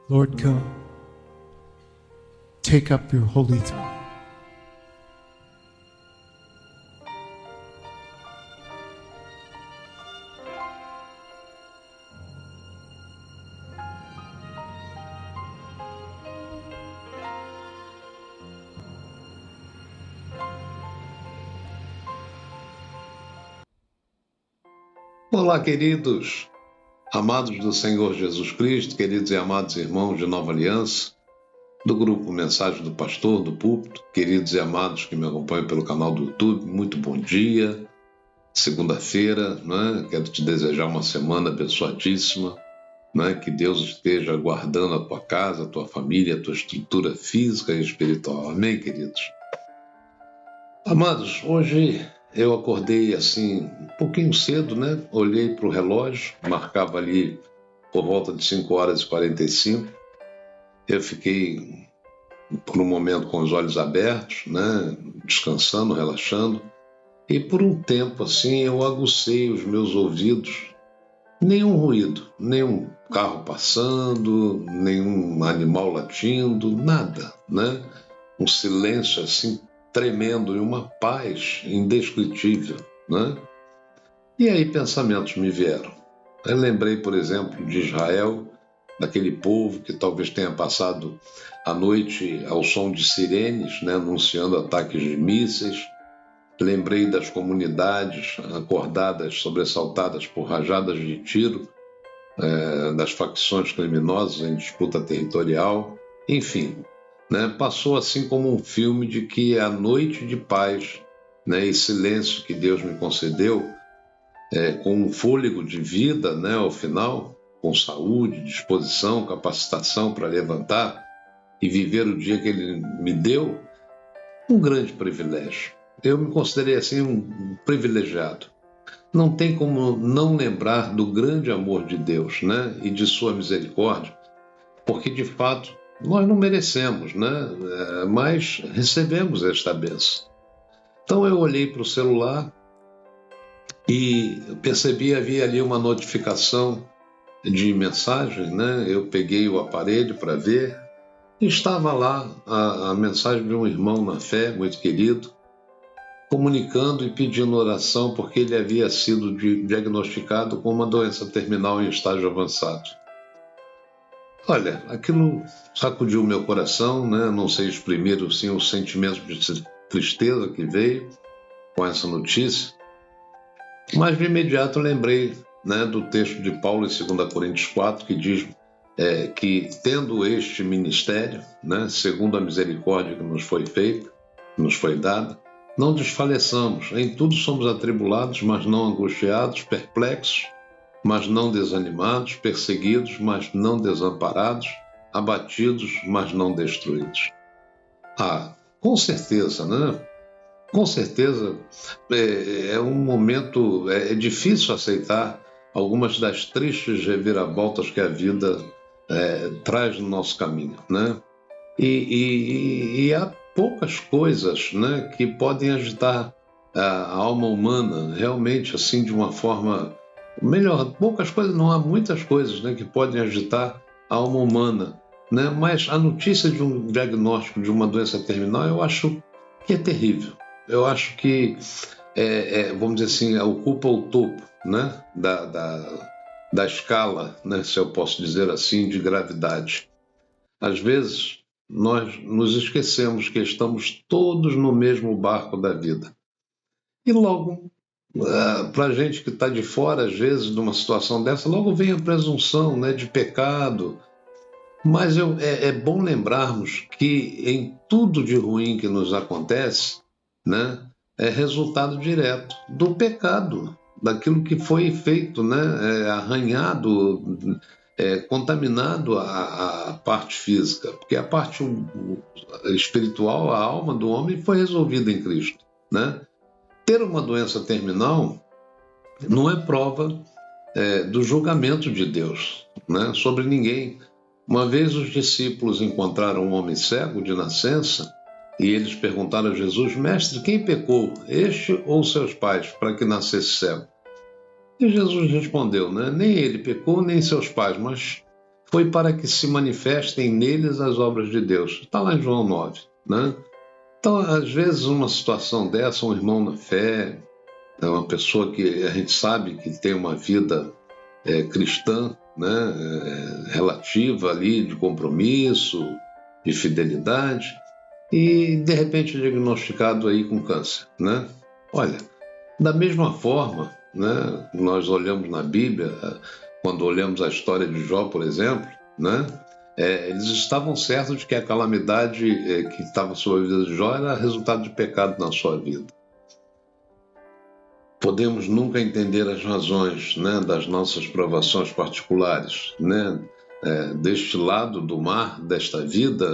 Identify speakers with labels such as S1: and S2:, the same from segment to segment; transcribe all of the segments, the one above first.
S1: Lord, come. Take up your holy throne.
S2: Olá, queridos, amados do Senhor Jesus Cristo, queridos e amados irmãos de Nova Aliança, do grupo Mensagem do Pastor, do Púlpito, queridos e amados que me acompanham pelo canal do YouTube, muito bom dia, segunda-feira, né? Quero te desejar uma semana abençoadíssima, né? Que Deus esteja guardando a tua casa, a tua família, a tua estrutura física e espiritual, amém, queridos? Amados, hoje eu acordei assim um pouquinho cedo, né? Olhei para o relógio, marcava ali por volta de 5h45. Eu fiquei por um momento com os olhos abertos, né? Descansando, relaxando. E por um tempo assim eu agucei os meus ouvidos. Nenhum ruído, nenhum carro passando, nenhum animal latindo, nada, né? Um silêncio assim tremendo e uma paz indescritível, né? E aí pensamentos me vieram. Eu lembrei, por exemplo, de Israel, daquele povo que talvez tenha passado a noite ao som de sirenes, né, anunciando ataques de mísseis. Lembrei das comunidades acordadas, sobressaltadas por rajadas de tiro, das facções criminosas em disputa territorial. Enfim, né, passou assim como um filme de que a noite de paz, né, e silêncio que Deus me concedeu, com um fôlego de vida, né, ao final, com saúde, disposição, capacitação para levantar e viver o dia que Ele me deu, um grande privilégio. Eu me considerei assim um privilegiado. Não tem como não lembrar do grande amor de Deus, né, e de sua misericórdia, porque de fato nós não merecemos, né, mas recebemos esta bênção. Então eu olhei para o celular e percebi havia ali uma notificação de mensagem, né? Eu peguei o aparelho para ver e estava lá a mensagem de um irmão na fé, muito querido, comunicando e pedindo oração porque ele havia sido diagnosticado com uma doença terminal em estágio avançado. Olha, aquilo sacudiu o meu coração, né? Não sei exprimir assim, o sentimento de tristeza que veio com essa notícia, mas de imediato lembrei, né, do texto de Paulo em 2 Coríntios 4, que diz que tendo este ministério, né, segundo a misericórdia que nos foi feita, que nos foi dada, não desfaleçamos, em tudo somos atribulados, mas não angustiados, perplexos, mas não desanimados, perseguidos, mas não desamparados, abatidos, mas não destruídos. Com certeza, né? Com certeza é um momento, é difícil aceitar algumas das tristes reviravoltas que a vida traz no nosso caminho, né? E há poucas coisas, né, que podem agitar a alma humana realmente assim de uma forma melhor. Poucas coisas, não há muitas coisas, né, que podem agitar a alma humana, né? Mas a notícia de um diagnóstico de uma doença terminal eu acho que é terrível. Eu acho que, vamos dizer assim, ocupa o topo, né, da escala, né, se eu posso dizer assim, de gravidade. Às vezes, nós nos esquecemos que estamos todos no mesmo barco da vida. E logo, para a gente que está de fora, às vezes, de uma situação dessa, logo vem a presunção, né, de pecado. Mas é bom lembrarmos que em tudo de ruim que nos acontece, né, é resultado direto do pecado, daquilo que foi feito, né, arranhado, contaminado a parte física, porque a parte espiritual, a alma do homem foi resolvida em Cristo, né? Ter uma doença terminal não é prova do julgamento de Deus, né, sobre ninguém. Uma vez os discípulos encontraram um homem cego de nascença e eles perguntaram a Jesus: Mestre, quem pecou, este ou seus pais, para que nascesse cego? E Jesus respondeu, né? Nem ele pecou, nem seus pais, mas foi para que se manifestem neles as obras de Deus. Está lá em João 9, né? Então, às vezes, uma situação dessa, um irmão na fé, é uma pessoa que a gente sabe que tem uma vida cristã, né, relativa ali, de compromisso, de fidelidade, e de repente diagnosticado aí com câncer, né? Olha, da mesma forma, né, nós olhamos na Bíblia, quando olhamos a história de Jó, por exemplo, né, eles estavam certos de que a calamidade que estava sobre a vida de Jó era resultado de pecado na sua vida. Podemos nunca entender as razões, né, das nossas provações particulares, né? Deste lado do mar, desta vida,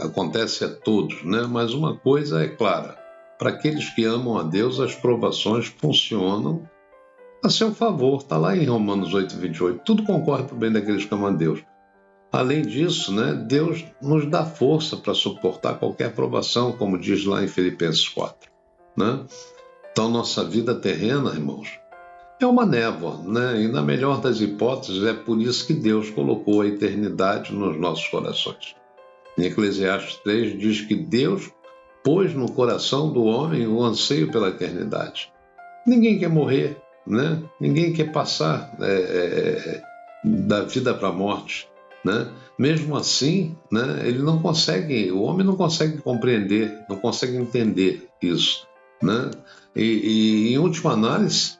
S2: acontece a todos, né? Mas uma coisa é clara: para aqueles que amam a Deus, as provações funcionam a seu favor. Está lá em Romanos 8:28. Tudo concorre para o bem daqueles que amam a Deus. Além disso, né, Deus nos dá força para suportar qualquer provação, como diz lá em Filipenses 4, né? Então, nossa vida terrena, irmãos, é uma névoa, né? E na melhor das hipóteses, é por isso que Deus colocou a eternidade nos nossos corações. Em Eclesiastes 3 diz que Deus pôs no coração do homem o anseio pela eternidade. Ninguém quer morrer, né? Ninguém quer passar da vida para a morte, né? Mesmo assim, né, o homem não consegue compreender, não consegue entender isso, né? E em última análise,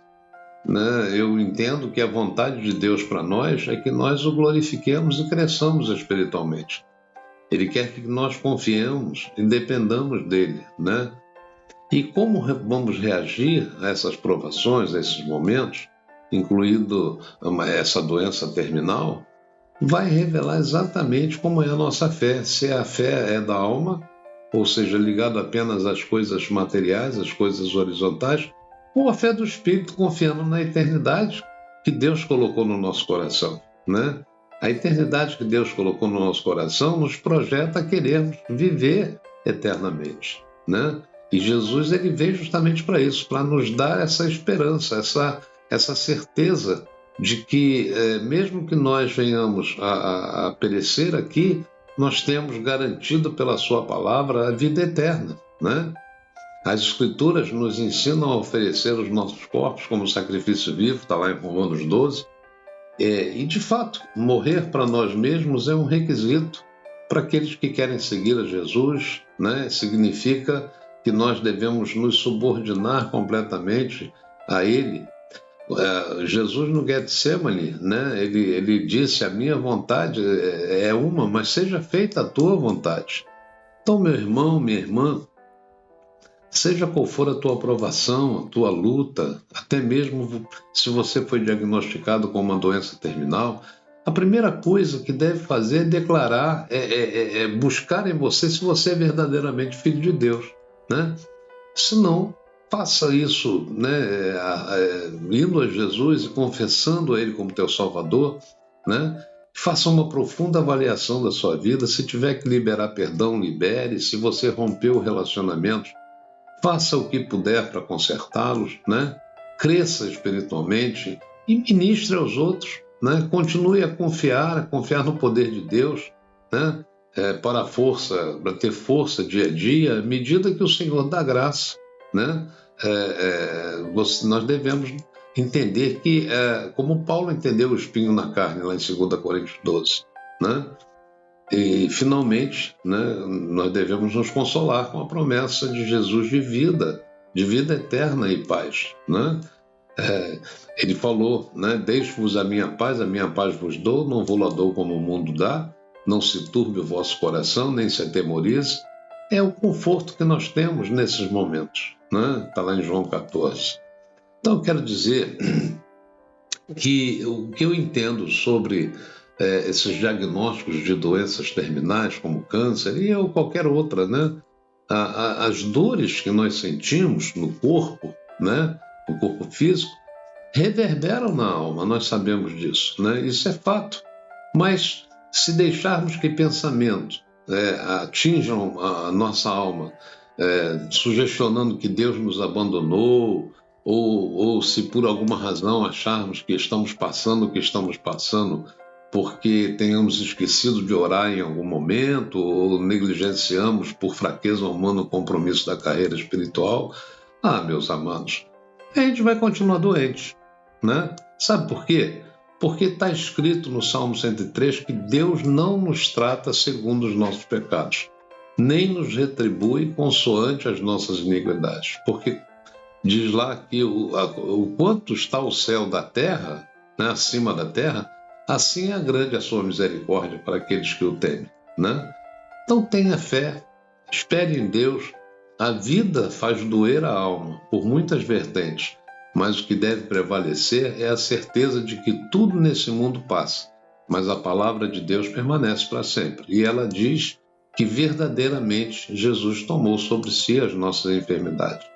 S2: né, eu entendo que a vontade de Deus para nós é que nós o glorifiquemos e cresçamos espiritualmente. Ele quer que nós confiemos e dependamos dele, né? E como vamos reagir a essas provações, a esses momentos, incluindo essa doença terminal, vai revelar exatamente como é a nossa fé. Se a fé é da alma, ou seja, ligada apenas às coisas materiais, às coisas horizontais, ou a fé do Espírito, confiando na eternidade que Deus colocou no nosso coração, né? A eternidade que Deus colocou no nosso coração nos projeta a querermos viver eternamente, né? E Jesus, ele veio justamente para isso, para nos dar essa esperança, essa certeza de que, mesmo que nós venhamos a perecer aqui, nós temos garantido pela sua palavra a vida eterna, né? As Escrituras nos ensinam a oferecer os nossos corpos como sacrifício vivo, está lá em Romanos 12, e de fato, morrer para nós mesmos é um requisito para aqueles que querem seguir a Jesus, né? Significa que nós devemos nos subordinar completamente a Ele. Jesus no Getsemane, né? Ele disse: a minha vontade é uma, mas seja feita a tua vontade. Então, meu irmão, minha irmã, seja qual for a tua provação, a tua luta, até mesmo se você foi diagnosticado com uma doença terminal, a primeira coisa que deve fazer é declarar, buscar em você se você é verdadeiramente filho de Deus, né? Se não, faça isso, né, indo a Jesus e confessando a Ele como teu Salvador, né? Faça uma profunda avaliação da sua vida. Se tiver que liberar perdão, libere. Se você rompeu relacionamentos, faça o que puder para consertá-los, né? Cresça espiritualmente e ministre aos outros, né? Continue a confiar no poder de Deus, né? Para ter força dia a dia, à medida que o Senhor dá graça, né? Nós devemos entender que, como Paulo entendeu o espinho na carne, lá em 2 Coríntios 12, né? E, finalmente, né, nós devemos nos consolar com a promessa de Jesus de vida eterna e paz, né? Ele falou, né, deixo-vos a minha paz vos dou, não vou-la dou como o mundo dá, não se turbe o vosso coração, nem se atemorize. É o conforto que nós temos nesses momentos, né? Está lá em João 14. Então, eu quero dizer que o que eu entendo sobre esses diagnósticos de doenças terminais, como câncer ou qualquer outra, né? As dores que nós sentimos no corpo, né? No corpo físico, reverberam na alma, nós sabemos disso, né? Isso é fato. Mas se deixarmos que pensamentos atinjam a nossa alma, sugestionando que Deus nos abandonou, ou se por alguma razão acharmos que estamos passando o que estamos passando porque tenhamos esquecido de orar em algum momento ou negligenciamos por fraqueza humana o compromisso da carreira espiritual, meus amados, a gente vai continuar doente, né? Sabe por quê? Porque está escrito no Salmo 103 que Deus não nos trata segundo os nossos pecados, nem nos retribui consoante as nossas iniquidades. Porque diz lá que o quanto está o céu da terra, né, acima da terra, assim é grande a sua misericórdia para aqueles que o temem, né? Então tenha fé, espere em Deus. A vida faz doer a alma por muitas vertentes, mas o que deve prevalecer é a certeza de que tudo nesse mundo passa, mas a palavra de Deus permanece para sempre. E ela diz que verdadeiramente Jesus tomou sobre si as nossas enfermidades.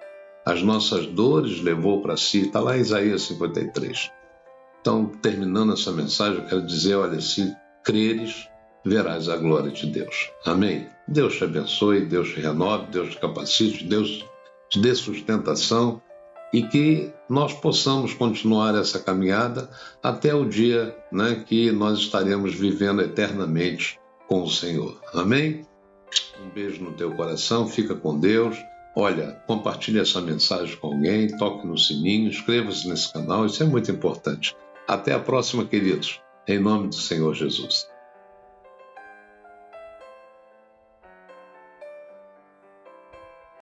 S2: As nossas dores levou para si, está lá em Isaías 53. Então, terminando essa mensagem, eu quero dizer, olha, se creres, verás a glória de Deus. Amém? Deus te abençoe, Deus te renove, Deus te capacite, Deus te dê sustentação e que nós possamos continuar essa caminhada até o dia, né, que nós estaremos vivendo eternamente com o Senhor. Amém? Um beijo no teu coração, fica com Deus. Olha, compartilhe essa mensagem com alguém, toque no sininho, inscreva-se nesse canal, isso é muito importante. Até a próxima, queridos, em nome do Senhor Jesus.